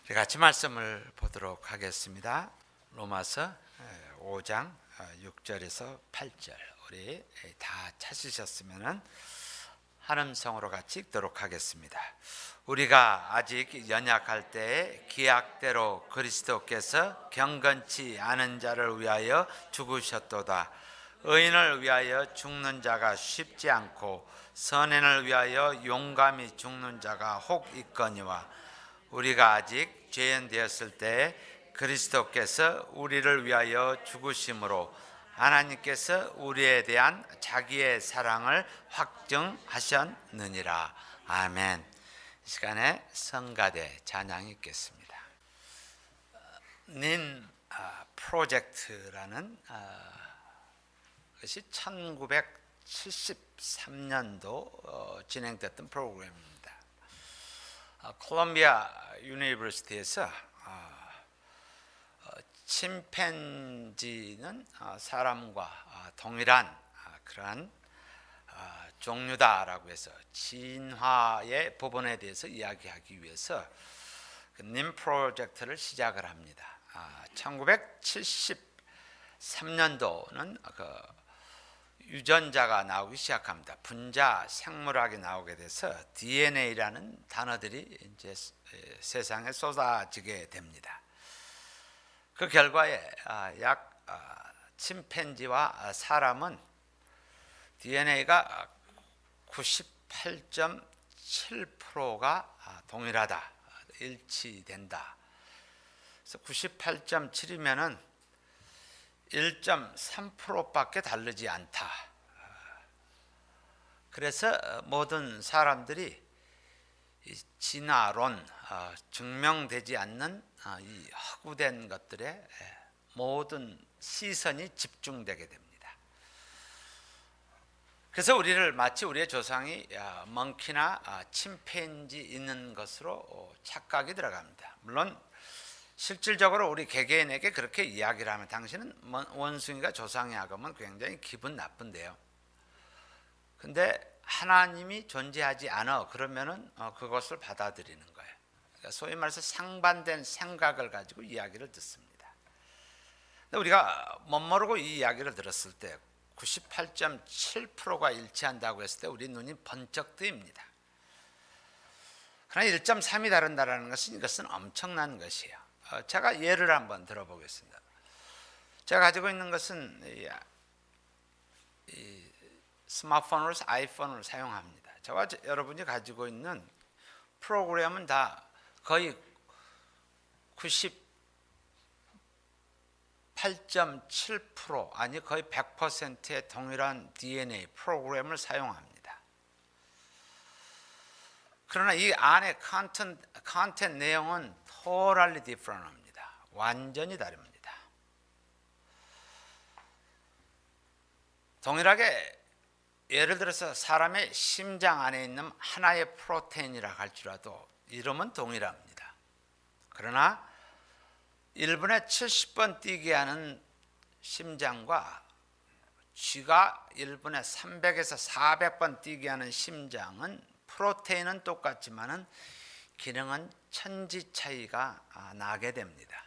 우리 같이 말씀을 보도록 하겠습니다. 로마서 5장 6절에서 8절 우리 다 찾으셨으면 한음성으로 같이 읽도록 하겠습니다. 우리가 아직 연약할 때에 기약대로 그리스도께서 경건치 않은 자를 위하여 죽으셨도다. 의인을 위하여 죽는 자가 쉽지 않고 선인을 위하여 용감히 죽는 자가 혹 있거니와 우리가 아직 죄인 되었을 때에 그리스도께서 우리를 위하여 죽으심으로 하나님께서 우리에 대한 자기의 사랑을 확증하셨느니라. 아멘. 이 시간에 성가대 찬양이 있겠습니다. 닌 프로젝트라는 것이 1973년도 진행됐던 프로그램입니다. 콜롬비아 유니버시티에서 침팬지는 사람과 동일한 그러한 종류다라고 해서 진화의 부분에 대해서 이야기하기 위해서 그 님 프로젝트를 시작을 합니다. 1973년도는 그 유전자가 나오기 시작합니다. 분자 생물학이 나오게 돼서 DNA라는 단어들이 이제 세상에 쏟아지게 됩니다. 그 결과에 약 침팬지와 사람은 DNA가 98.7%가 동일하다, 일치된다. 그래서 98.7이면은 1.3%밖에 다르지 않다. 그래서 모든 사람들이 진화론, 증명되지 않는 이 허구된 것들에 모든 시선이 집중되게 됩니다. 그래서 우리를 마치 우리의 조상이 멍키나 침팬지 있는 것으로 착각이 들어갑니다. 물론 실질적으로 우리 개개인에게 그렇게 이야기를 하면 당신은 원숭이가 조상이야 그러면 굉장히 기분 나쁜데요. 근데 하나님이 존재하지 않아 그러면은 그것을 받아들이는 거예요. 그러니까 소위 말해서 상반된 생각을 가지고 이야기를 듣습니다. 근데 우리가 멋모르고 이 이야기를 들었을 때 98.7%가 일치한다고 했을 때 우리 눈이 번쩍 뜨입니다. 그러나 1.3이 다른다는 것은 이것은 엄청난 것이에요. 제가 예를 한번 들어보겠습니다. 제가 가지고 있는 것은 이 스마트폰으로 아이폰을 사용합니다. 저와 여러분이 가지고 있는 프로그램은 다 거의 98.7% 아니 거의 100%의 동일한 DNA 프로그램을 사용합니다. 그러나 이 안에 컨텐트 내용은 totally different합니다. 완전히 다릅니다. 동일하게 예를 들어서 사람의 심장 안에 있는 하나의 프로테인이라 할지라도 이름은 동일합니다. 그러나 1분에 70번 뛰게 하는 심장과 쥐가 1분에 300에서 400번 뛰게 하는 심장은 프로테인은 똑같지만은 기능은 천지 차이가 나게 됩니다.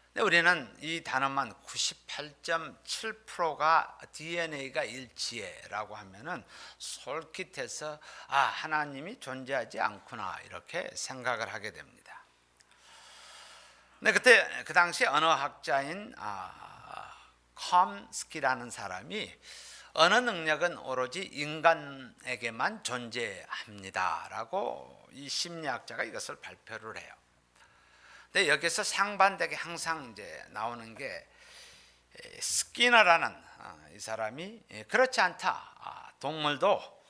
근데 우리는 이 단어만 98.7%가 DNA가 일치해라고 하면은 솔깃해서 하나님이 존재하지 않구나 이렇게 생각을 하게 됩니다. 근데 그때 그 당시 언어학자인 컴스키라는 사람이 언어 능력은 오로지 인간에게만 존재합니다라고 이 심리학자가 이것을 발표를 해요. 근데 여기서 상반되게 항상 이제 나오는 게 스키너라는 이 사람이 그렇지 않다. 동물도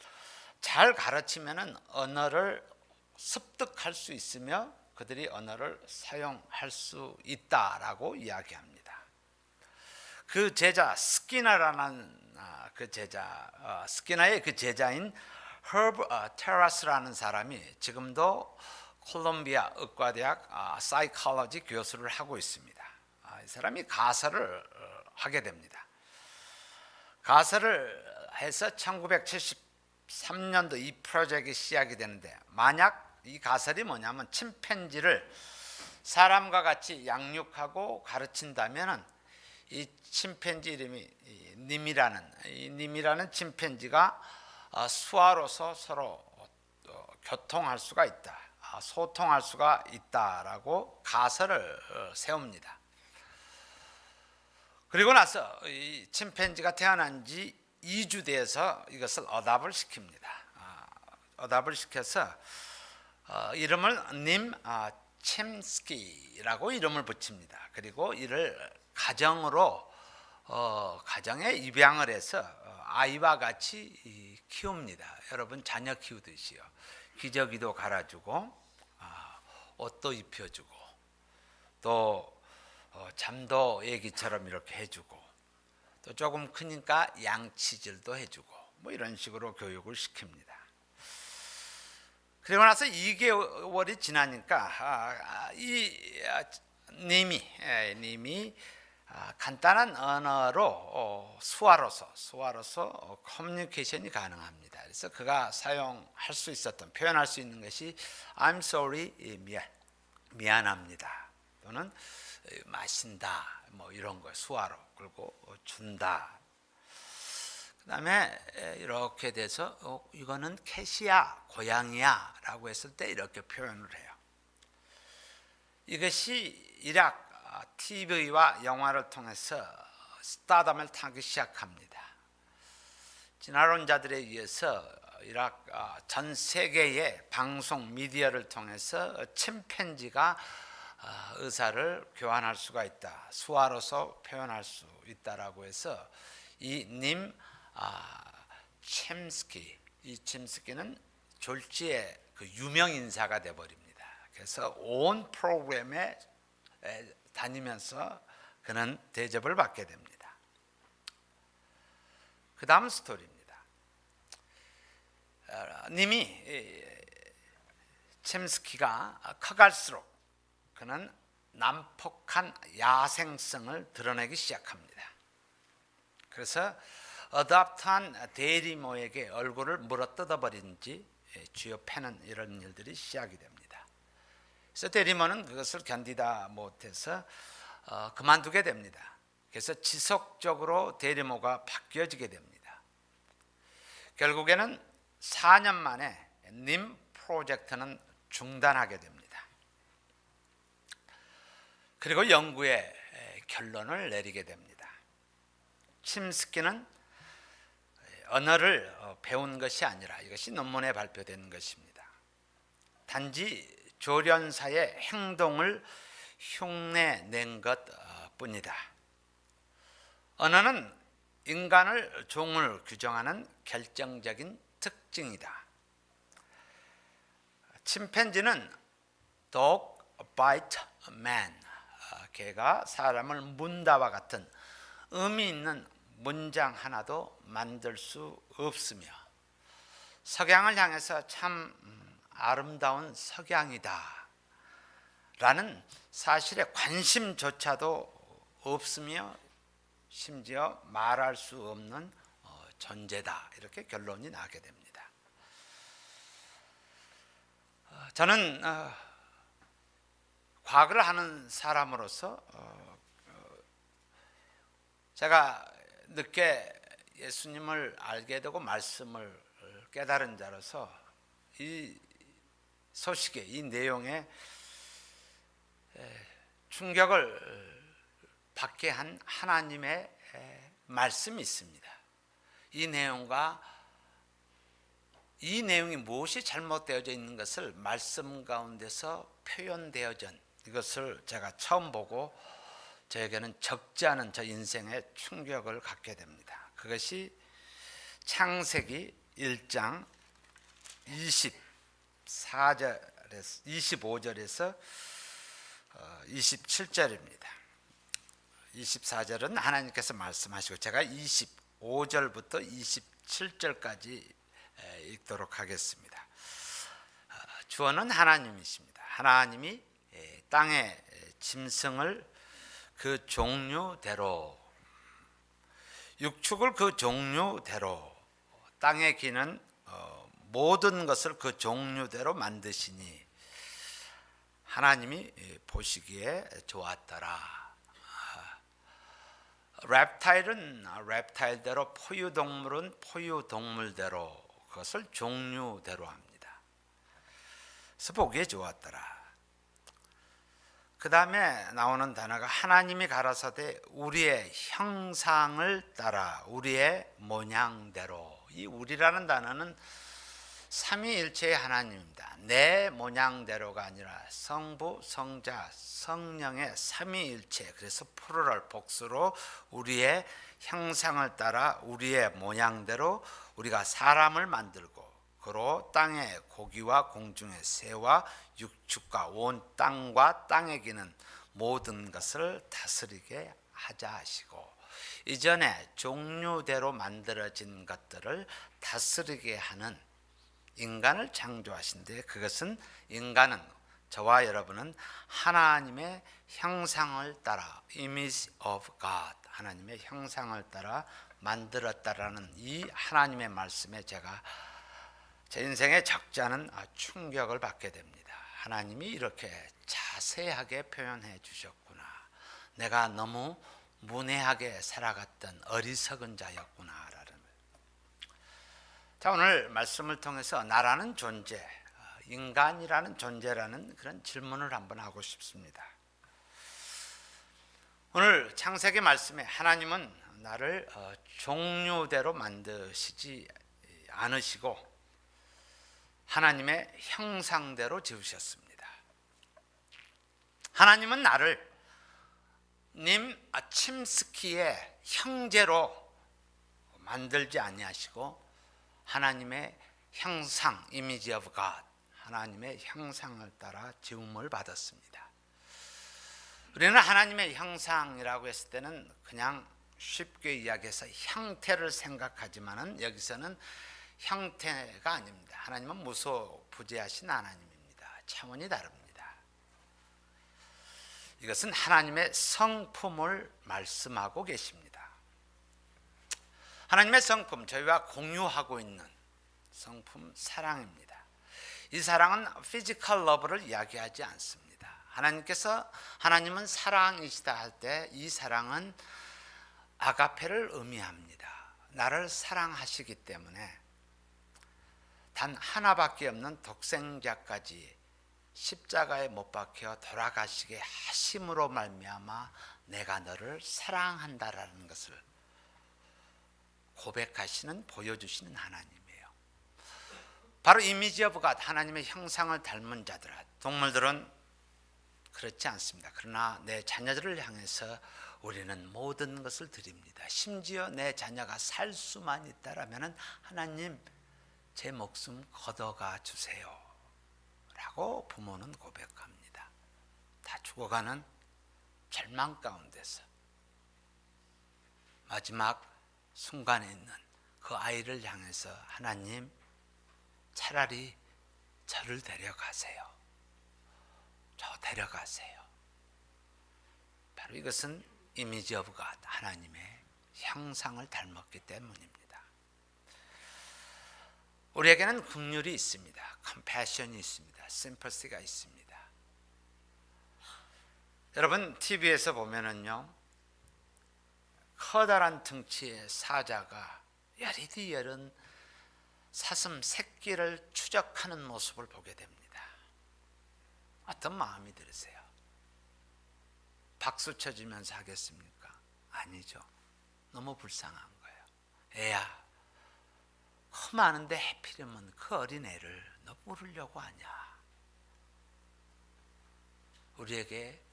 잘 가르치면은 언어를 습득할 수 있으며 그들이 언어를 사용할 수 있다라고 이야기합니다. 그 제자 스키너라는 그 제자 스키너의 그 제자인 허브 테라스라는 사람이 지금도 콜롬비아 의과대학 사이콜로지 교수를 하고 있습니다. 이 사람이 가설을 하게 됩니다. 가설을 해서 1973년도 이 프로젝트가 시작이 되는데 만약 이 가설이 뭐냐면 침팬지를 사람과 같이 양육하고 가르친다면은 이 침팬지 이름이 님이라는 침팬지가 수화로서 서로 교통할 수가 있다, 소통할 수가 있다라고 가설을 세웁니다. 그리고 나서 이 침팬지가 태어난 지 2주 돼서 이것을 어답을 시킵니다. 어답을 시켜서 이름을 님 쳄스키라고 이름을 붙입니다. 그리고 이를 가정에 입양을 해서 아이와 같이 키웁니다. 여러분 자녀 키우듯이요. 기저귀도 갈아주고 옷도 입혀주고 또 잠도 애기처럼 이렇게 해주고 또 조금 크니까 양치질도 해주고 뭐 이런 식으로 교육을 시킵니다. 그리고 나서 2개월이 지나니까 이 님이 간단한 언어로 수화로서 커뮤니케이션이 가능합니다. 그래서 그가 사용할 수 있었던, 표현할 수 있는 것이 I'm sorry, 미안합니다, 또는 마신다, 뭐 이런 거 수화로, 그리고 준다. 그 다음에 이렇게 돼서 이거는 캣이야, 고양이야 라고 했을 때 이렇게 표현을 해요. 이것이 이락 TV와 영화를 통해서 스타덤을 타기 시작합니다. 진화론자들에 의해서 이락 전 세계의 방송 미디어를 통해서 침팬지가 의사를 교환할 수가 있다, 수화로서 표현할 수 있다라고 해서 이 님 쳄스키, 이 쳄스키는 졸지의 그 유명 인사가 돼 버립니다. 그래서 온 프로그램에 다니면서 그는 대접을 받게 됩니다. 그 다음 스토리입니다. 님이 쳄스키가 커갈수록 그는 난폭한 야생성을 드러내기 시작합니다. 그래서 어답트한 대리모에게 얼굴을 물어뜯어버린 지 주요 패는 이런 일들이 시작이 됩니다. 그래서 대리모는 그것을 견디다 못해서 그만두게 됩니다. 그래서 지속적으로 대리모가 바뀌어지게 됩니다. 결국에는 4년 만에 님 프로젝트는 중단하게 됩니다. 그리고 연구의 결론을 내리게 됩니다. 쳄스키는 언어를 배운 것이 아니라 이것이 논문에 발표된 것입니다. 단지 조련사의 행동을 흉내낸 것뿐이다. 언어는 인간을 종을 규정하는 결정적인 특징이다. 침팬지는 dog bite man, 개가 사람을 문다와 같은 의미 있는 문장 하나도 만들 수 없으며 석양을 향해서 참 아름다운 석양이다 라는 사실에 관심조차도 없으며 심지어 말할 수 없는 존재다, 이렇게 결론이 나게 됩니다. 저는 과학을 하는 사람으로서 제가 늦게 예수님을 알게 되고 말씀을 깨달은 자로서 이 소식에, 이 내용에 충격을 받게 한 하나님의 말씀이 있습니다. 이 내용이 무엇이 잘못되어져 있는 것을 말씀 가운데서 표현되어진 이것을 제가 처음 보고 저에게는 적지 않은 저 인생의 충격을 갖게 됩니다. 그것이 창세기 1장 25절에서 27절입니다. 24절은 하나님께서 말씀하시고 제가 25절부터 27절까지 읽도록 하겠습니다. 주어는 하나님이십니다. 하나님이 땅의 짐승을 그 종류대로, 육축을 그 종류대로, 땅에 기는 모든 것을 그 종류대로 만드시니 하나님이 보시기에 좋았더라. reptile은 reptile대로, 포유동물은 포유동물대로, 그것을 종류대로 합니다. 그래서 보기에 좋았더라. 그 다음에 나오는 단어가 하나님이 가라사대 우리의 형상을 따라 우리의 모양대로. 이 우리라는 단어는 삼위일체의 하나님입니다. 내 모양대로가 아니라 성부, 성자, 성령의 삼위일체, 그래서 플루럴 복수로 우리의 형상을 따라 우리의 모양대로 우리가 사람을 만들고 그로 땅의 고기와 공중의 새와 육축과 온 땅과 땅에 기는 모든 것을 다스리게 하자 하시고, 이전에 종류대로 만들어진 것들을 다스리게 하는 인간을 창조하신데, 그것은 인간은, 저와 여러분은 하나님의 형상을 따라, image of God, 하나님의 형상을 따라 만들었다라는 이 하나님의 말씀에 제가 제 인생의 적지 않은 충격을 받게 됩니다. 하나님이 이렇게 자세하게 표현해 주셨구나. 내가 너무 문외하게 살아갔던 어리석은 자였구나라는. 자, 오늘 말씀을 통해서 나라는 존재, 인간이라는 존재라는 그런 질문을 한번 하고 싶습니다. 오늘 창세기 말씀에 하나님은 나를 종류대로 만드시지 않으시고 하나님의 형상대로 지으셨습니다. 하나님은 나를 님 침스키의 형제로 만들지 아니하시고 하나님의 형상, image of God, 하나님의 형상을 따라 지음을 받았습니다. 우리는 하나님의 형상이라고 했을 때는 그냥 쉽게 이야기해서 형태를 생각하지만은 여기서는 형태가 아닙니다. 하나님은 무소부재하신 하나님입니다. 차원이 다릅니다. 이것은 하나님의 성품을 말씀하고 계십니다. 하나님의 성품, 저희와 공유하고 있는 성품, 사랑입니다. 이 사랑은 피지컬 러브를 이야기하지 않습니다. 하나님은 사랑이시다 할 때 이 사랑은 아가페를 의미합니다. 나를 사랑하시기 때문에 단 하나밖에 없는 독생자까지 십자가에 못 박혀 돌아가시게 하심으로 말미암아 내가 너를 사랑한다라는 것을 고백하시는, 보여주시는 하나님이에요. 바로 이미지 오브 갓, 하나님의 형상을 닮은 자들아. 동물들은 그렇지 않습니다. 그러나 내 자녀들을 향해서 우리는 모든 것을 드립니다. 심지어 내 자녀가 살 수만 있다라면 하나님 제 목숨 걷어가 주세요 라고 부모는 고백합니다. 다 죽어가는 절망 가운데서 마지막 순간에 있는 그 아이를 향해서 하나님 차라리 저를 데려가세요. 저 데려가세요. 바로 이것은 이미지 오브 갓, 하나님의 형상을 닮았기 때문입니다. 우리에게는 긍휼이 있습니다. 컴패션이 있습니다. 심퍼시가 있습니다. 여러분 TV에서 보면은요, 커다란 등치의 사자가 여리디 여린 사슴 새끼를 추적하는 모습을 보게 됩니다. 어떤 마음이 들으세요? 박수 쳐주면서 하겠습니까? 아니죠. 너무 불쌍한 거예요. 애야, 그 많은데 해피려면 그 어린애를 너 물으려고 하냐. 우리에게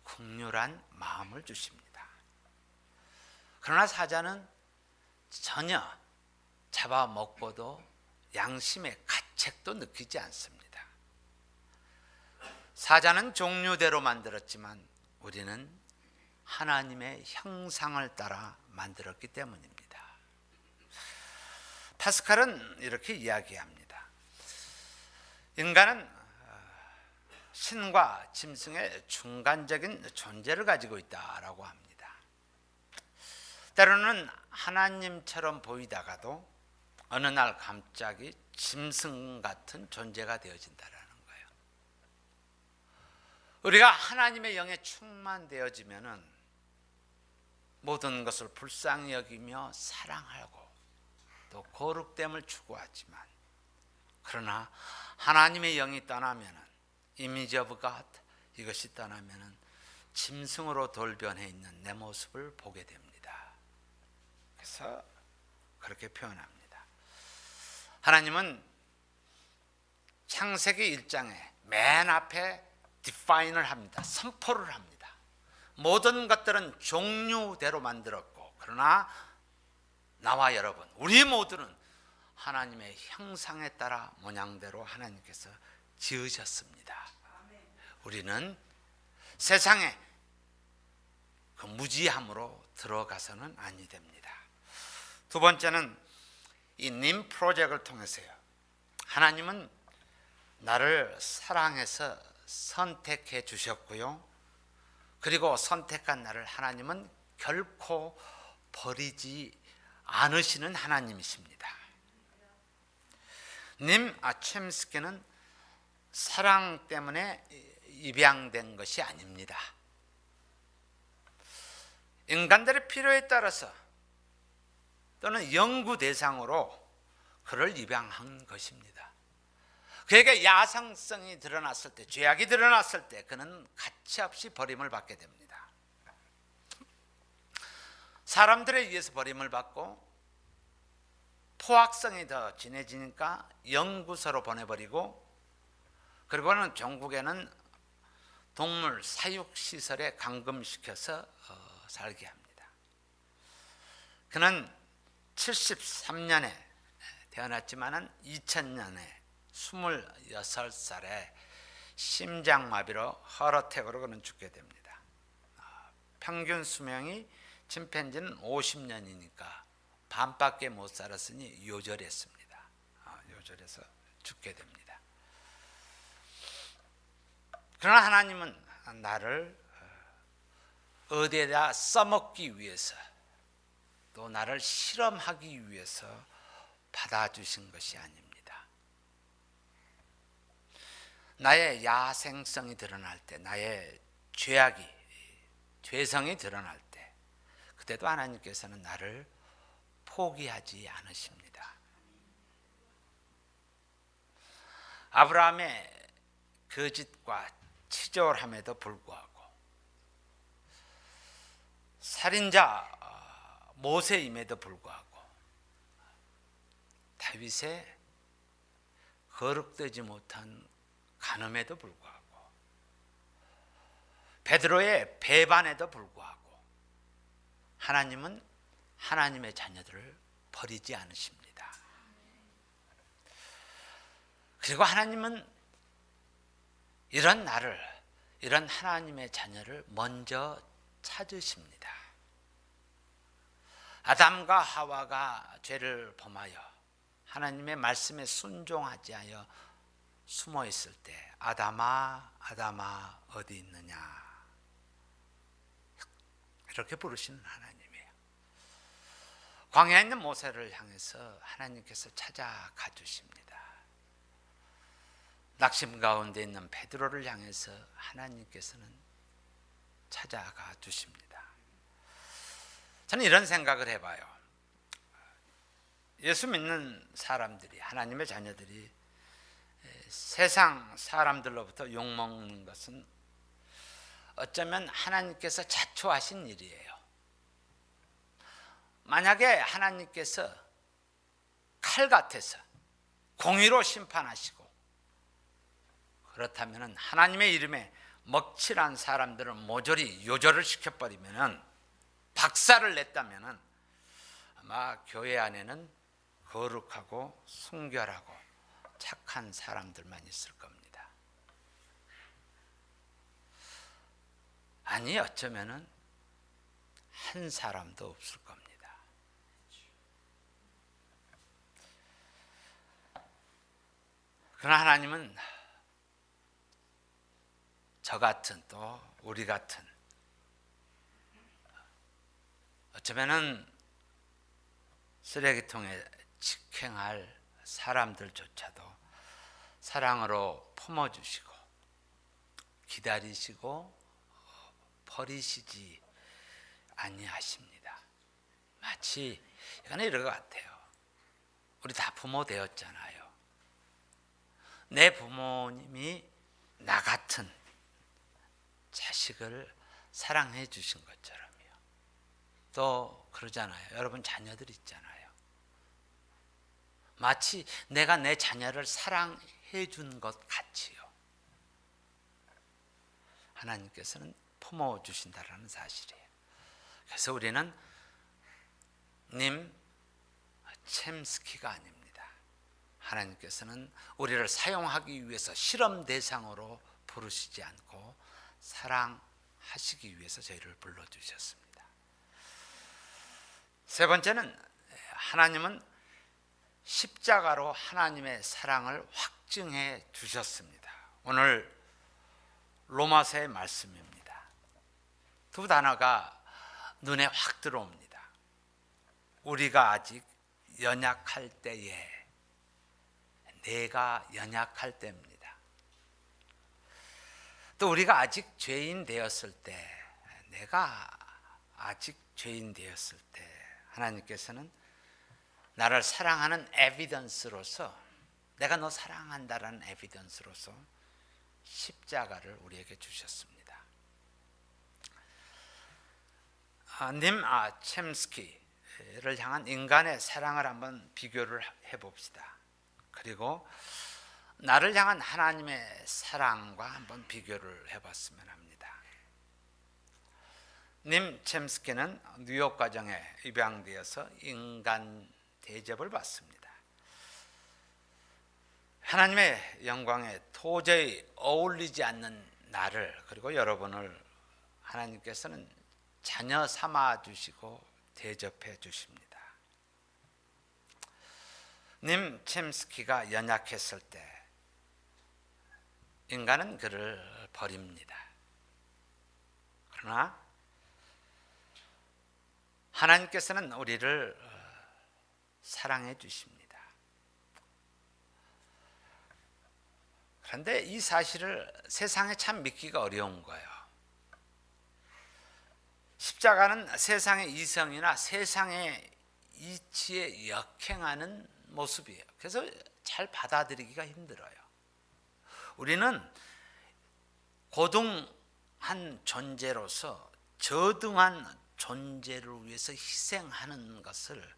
긍휼한 마음을 주십니다. 그러나 사자는 전혀 잡아먹고도 양심의 가책도 느끼지 않습니다. 사자는 종류대로 만들었지만 우리는 하나님의 형상을 따라 만들었기 때문입니다. 파스칼은 이렇게 이야기합니다. 인간은 신과 짐승의 중간적인 존재를 가지고 있다라고 합니다. 때로는 하나님처럼 보이다가도 어느 날 갑자기 짐승 같은 존재가 되어진다라는 거예요. 우리가 하나님의 영에 충만되어지면은 모든 것을 불쌍히 여기며 사랑하고 또 거룩됨을 추구하지만, 그러나 하나님의 영이 떠나면은 이미지 오브 갓, 이것이 떠나면은 짐승으로 돌변해 있는 내 모습을 보게 됩니다. 그래서 그렇게 표현합니다. 하나님은 창세기 1장에 맨 앞에 디파인을 합니다. 선포를 합니다. 모든 것들은 종류대로 만들었고, 그러나 나와 여러분, 우리 모두는 하나님의 형상에 따라 모양대로 하나님께서 지으셨습니다. 우리는 세상에 그 무지함으로 들어가서는 아니 됩니다. 두 번째는 이 님 프로젝트를 통해서요, 하나님은 나를 사랑해서 선택해 주셨고요, 그리고 선택한 나를 하나님은 결코 버리지 않으시는 하나님이십니다. 님 쳄스키는 사랑 때문에 입양된 것이 아닙니다. 인간들의 필요에 따라서 또는 연구 대상으로 그를 입양한 것입니다. 그에게 야성성이 드러났을 때, 죄악이 드러났을 때 그는 가치없이 버림을 받게 됩니다. 사람들에 의해서 버림을 받고 포악성이 더 진해지니까 연구소로 보내버리고, 그리고는 종국에는 동물 사육시설에 감금시켜서 살게 합니다. 그는 73년에 태어났지만 2000년에 26살에 심장마비로 허러택으로 그는 죽게 됩니다. 평균 수명이 침팬지는 50년이니까 반밖에 못 살았으니 요절했습니다. 요절해서 죽게 됩니다. 그러나 하나님은 나를 어디에다 써먹기 위해서, 또 나를 실험하기 위해서 받아주신 것이 아닙니다. 나의 야생성이 드러날 때, 나의 죄성이 드러날 때, 그때도 하나님께서는 나를 포기하지 않으십니다. 아브라함의 거짓과 치졸함에도 불구하고, 살인자 모세임에도 불구하고, 다윗의 거룩되지 못한 간음에도 불구하고, 베드로의 배반에도 불구하고 하나님은 하나님의 자녀들을 버리지 않으십니다. 그리고 하나님은 이런 나를, 이런 하나님의 자녀를 먼저 찾으십니다. 아담과 하와가 죄를 범하여 하나님의 말씀에 순종하지 않아 숨어 있을 때, 아담아 아담아 어디 있느냐, 이렇게 부르시는 하나님이에요. 광야에 있는 모세를 향해서 하나님께서 찾아가 주십니다. 낙심 가운데 있는 베드로를 향해서 하나님께서는 찾아가 주십니다. 저는 이런 생각을 해봐요. 예수 믿는 사람들이, 하나님의 자녀들이 세상 사람들로부터 욕먹는 것은 어쩌면 하나님께서 자초하신 일이에요. 만약에 하나님께서 칼 같아서 공의로 심판하시고, 그렇다면 하나님의 이름에 먹칠한 사람들은 모조리 요절을 시켜버리면, 박살을 냈다면 아마 교회 안에는 거룩하고 순결하고 착한 사람들만 있을 겁니다. 아니, 어쩌면은 한 사람도 없을 겁니다. 그러나 하나님은 저 같은, 또 우리 같은, 어쩌면은 쓰레기통에 직행할 사람들조차도 사랑으로 품어주시고, 기다리시고 버리시지 아니하십니다. 마치 이거는 이런 것 같아요. 우리 다 부모 되었잖아요. 내 부모님이 나 같은 자식을 사랑해 주신 것처럼요. 또 그러잖아요. 여러분 자녀들 있잖아요. 마치 내가 내 자녀를 사랑해 준 것 같이요. 하나님께서는 품어 주신다라는 사실이에요. 그래서 우리는 님 챔스키가 아닙니다. 하나님께서는 우리를 사용하기 위해서 실험 대상으로 부르시지 않고 사랑하시기 위해서 저희를 불러주셨습니다. 세 번째는 하나님은 십자가로 하나님의 사랑을 확증해 주셨습니다. 오늘 로마서의 말씀입니다. 두 단어가 눈에 확 들어옵니다. 우리가 아직 연약할 때에, 내가 연약할 때입니다. 또 우리가 아직 죄인 되었을 때, 내가 아직 죄인 되었을 때 하나님께서는 나를 사랑하는 에비던스로서, 내가 너 사랑한다라는 에비던스로서 십자가를 우리에게 주셨습니다. 님 챔스키를 향한 인간의 사랑을 한번 비교를 해봅시다. 그리고 나를 향한 하나님의 사랑과 한번 비교를 해봤으면 합니다. 님 챔스키는 뉴욕 가정에 입양되어서 인간 대접을 받습니다. 하나님의 영광에 도저히 어울리지 않는 나를, 그리고 여러분을 하나님께서는 자녀 삼아 주시고 대접해 주십니다. 님 챔스키가 연약했을 때 인간은 그를 버립니다. 그러나 하나님께서는 우리를 사랑해 주십니다. 그런데 이 사실을 세상에 참 믿기가 어려운 거예요. 십자가는 세상의 이성이나 세상의 이치에 역행하는 모습이에요. 그래서 잘 받아들이기가 힘들어요. 우리는 고등한 존재로서 저등한 존재를 위해서 희생하는 것을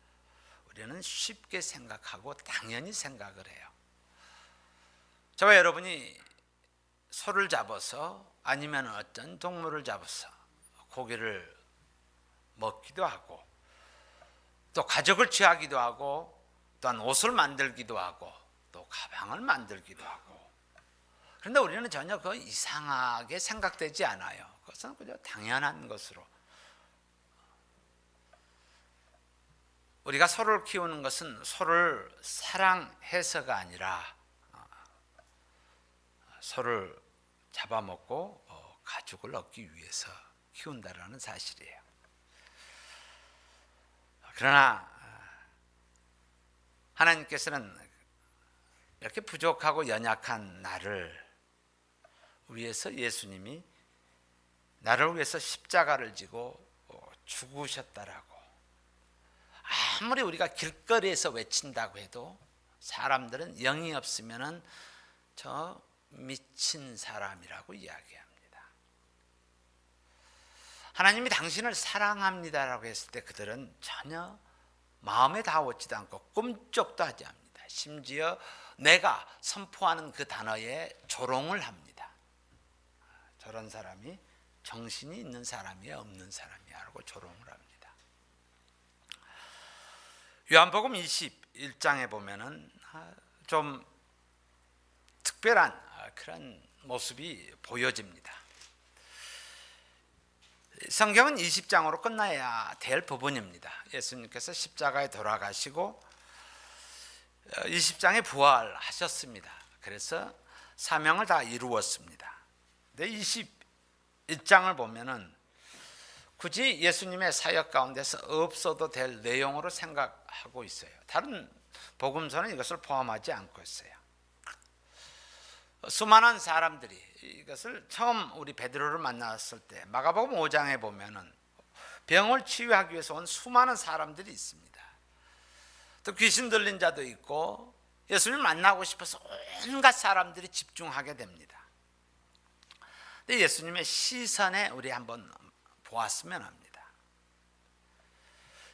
우리는 쉽게 생각하고 당연히 생각을 해요. 저와 여러분이 소를 잡아서 아니면 어떤 동물을 잡아서 고기를 먹기도 하고, 또 가족을 취하기도 하고, 또한 옷을 만들기도 하고, 또 가방을 만들기도 하고. 그런데 우리는 전혀 그 이상하게 생각되지 않아요. 그것은 그저 당연한 것으로. 우리가 소를 키우는 것은 소를 사랑해서가 아니라 소를 잡아먹고 가죽을 얻기 위해서 키운다라는 사실이에요. 그러나 하나님께서는 이렇게 부족하고 연약한 나를 위해서 예수님이 나를 위해서 십자가를 지고 죽으셨다라고. 아무리 우리가 길거리에서 외친다고 해도 사람들은 영이 없으면은 저 미친 사람이라고 이야기합니다. 하나님이 당신을 사랑합니다라고 했을 때 그들은 전혀 마음에 닿지도 않고 꿈쩍도 하지 않습니다. 심지어 내가 선포하는 그 단어에 조롱을 합니다. 저런 사람이 정신이 있는 사람이야 없는 사람이야 라고 조롱을 합니다. 요한복음 21장에 보면은 좀 특별한 그런 모습이 보여집니다. 성경은 20장으로 끝나야 될 부분입니다. 예수님께서 십자가에 돌아가시고 20장에 부활하셨습니다. 그래서 사명을 다 이루었습니다. 근데 21장을 보면은 굳이 예수님의 사역 가운데서 없어도 될 내용으로 생각하고 있어요. 다른 복음서는 이것을 포함하지 않고 있어요. 수많은 사람들이 이것을 처음 우리 베드로를 만났을 때 마가복음 5장에 보면은 병을 치유하기 위해서 온 수많은 사람들이 있습니다. 또 귀신 들린 자도 있고 예수님을 만나고 싶어서 온갖 사람들이 집중하게 됩니다. 근데 예수님의 시선에 우리 한번 보았으면 합니다.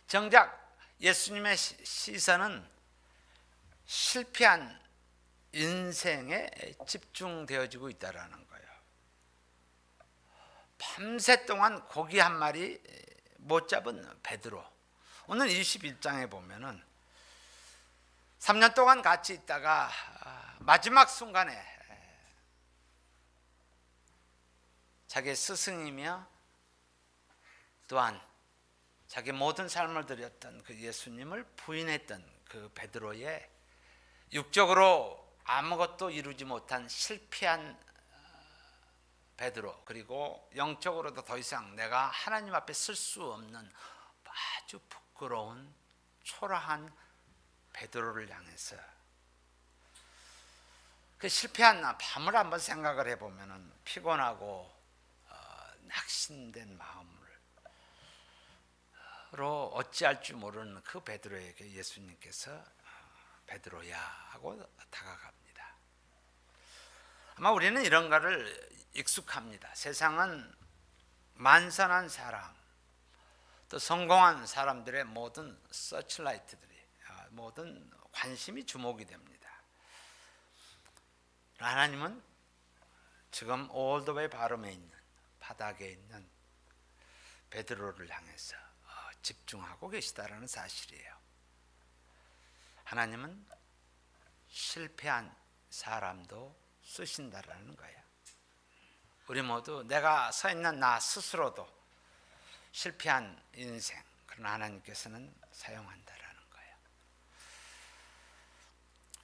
정작 예수님의 시선은 실패한 인생에 집중되어지고 있다라는 거예요. 밤새 동안 고기 한 마리 못 잡은 베드로. 오늘 21장에 보면은 3년 동안 같이 있다가 마지막 순간에 자기의 스승이며 또한 자기 모든 삶을 드렸던 그 예수님을 부인했던 그 베드로의 육적으로 아무것도 이루지 못한 실패한 베드로, 그리고 영적으로도 더 이상 내가 하나님 앞에 쓸 수 없는 아주 부끄러운 초라한 베드로를 향해서 그 실패한 밤을 한번 생각을 해보면 피곤하고 낙심된 마음으로 어찌할 줄 모르는 그 베드로에게 예수님께서 베드로야 하고 다가갑니다. 아마 우리는 이런 거를 익숙합니다. 세상은 만선한 사람, 또 성공한 사람들의 모든 서치라이트들이, 모든 관심이 주목이 됩니다. 하나님은 지금 올드웨이 바름에 있는 바닥에 있는 베드로를 향해서 집중하고 계시다라는 사실이에요. 하나님은 실패한 사람도 쓰신다라는 거예요. 우리 모두 내가 서 있는 나 스스로도 실패한 인생, 그러나 하나님께서는 사용한다라는 거예요.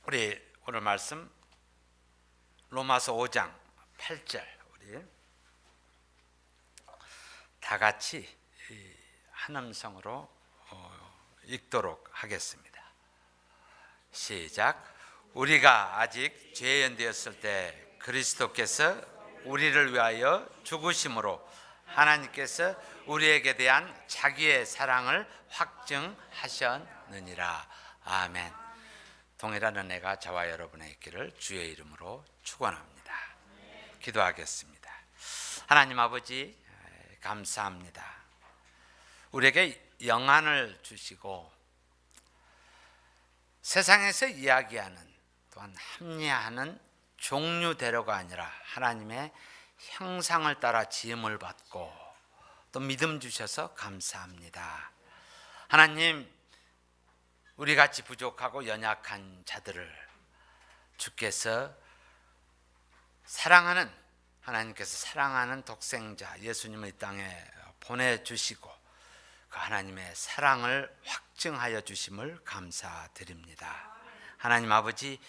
우리 오늘 말씀 로마서 5장 8절 우리 다 같이 한 음성으로 읽도록 하겠습니다. 시작. 우리가 아직 죄인 되었을 때 그리스도께서 우리를 위하여 죽으심으로 하나님께서 우리에게 대한 자기의 사랑을 확증하셨느니라. 아멘. 동일한 은혜가 저와 여러분의 있기를 주의 이름으로 축원합니다. 기도하겠습니다. 하나님 아버지 감사합니다. 우리에게 영안을 주시고 세상에서 이야기하는 또한 합리화하는 종류대로가 아니라 하나님의 형상을 따라 지음을 받고 또 믿음 주셔서 감사합니다. 하나님, 우리 같이 부족하고 연약한 자들을 주께서 사랑하는, 하나님께서 사랑하는 독생자 예수님을 이 땅에 보내주시고 그 하나님의 사랑을 확증하여 주심을 감사드립니다. 하나님 아버지,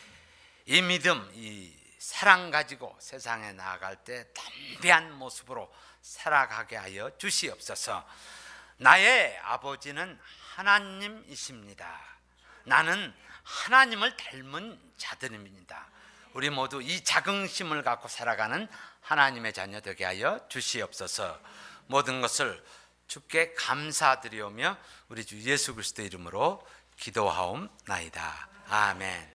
이 믿음, 이 사랑 가지고 세상에 나아갈 때 담대한 모습으로 살아가게 하여 주시옵소서. 나의 아버지는 하나님이십니다. 나는 하나님을 닮은 자들입니다. 우리 모두 이 자긍심을 갖고 살아가는 하나님의 자녀 되게 하여 주시옵소서. 모든 것을 주께 감사드리오며 우리 주 예수 그리스도 이름으로 기도하옵나이다. 아멘.